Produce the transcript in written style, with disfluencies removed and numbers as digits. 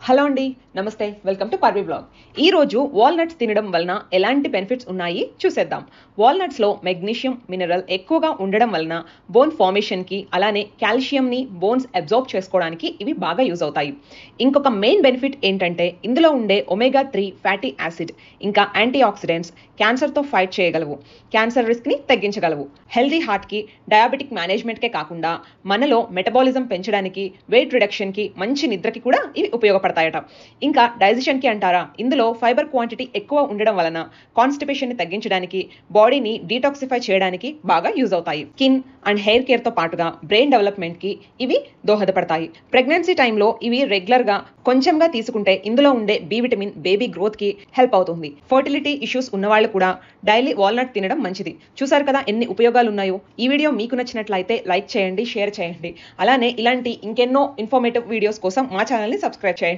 Hello అండి, నమస్తే. Welcome to Parvi blog. ఈరోజు వాల్నట్స్ తినడం వలన ఎలాంటి బెనిఫిట్స్ ఉన్నాయి చూసేద్దాం. వాల్నట్స్లో మెగ్నీషియం మినరల్ ఎక్కువగా ఉండడం వలన బోన్ ఫార్మేషన్కి, అలానే కాల్షియంని బోన్స్ అబ్జార్బ్ చేసుకోవడానికి ఇవి బాగా యూజ్ అవుతాయి. ఇంకొక మెయిన్ బెనిఫిట్ ఏంటంటే ఇందులో ఉండే ఒమేగా 3 ఫ్యాటీ యాసిడ్ ఇంకా యాంటీ ఆక్సిడెంట్స్ క్యాన్సర్తో ఫైట్ చేయగలవు, క్యాన్సర్ రిస్క్ని తగ్గించగలవు. హెల్దీ హార్ట్కి, డయాబెటిక్ మేనేజ్మెంట్కే కాకుండా మనలో మెటబాలిజం పెంచడానికి, వెయిట్ రిడక్షన్కి, మంచి నిద్రకి కూడా ఇవి ఉపయోగపడతాయట. ఇంకా డైజెషన్కి అంటారా, ఇందులో ఫైబర్ క్వాంటిటీ ఎక్కువ ఉండడం వలన కాన్స్టిపేషన్ని తగ్గించడానికి, బాడీని డీటాక్సిఫై చేయడానికి బాగా యూజ్ అవుతాయి. స్కిన్ అండ్ హెయిర్ కేర్తో పాటుగా బ్రెయిన్ డెవలప్మెంట్కి ఇవి దోహదపడతాయి. ప్రెగ్నెన్సీ టైంలో ఇవి రెగ్యులర్గా కొంచెంగా తీసుకుంటే ఇందులో ఉండే బి విటమిన్ బేబీ గ్రోత్కి హెల్ప్ అవుతుంది. ఫర్టిలిటీ ఇష్యూస్ ఉన్నవాళ్ళు కూడా డైలీ వాల్నట్ తినడం మంచిది. చూసారు కదా ఎన్ని ఉపయోగాలు ఉన్నాయో. ఈ వీడియో మీకు నచ్చినట్లయితే లైక్ చేయండి, షేర్ చేయండి. అలానే ఇలాంటి ఇంకెన్నో ఇన్ఫర్మేటివ్ వీడియోస్ కోసం మా ఛానల్ని సబ్స్క్రైబ్ చేయండి.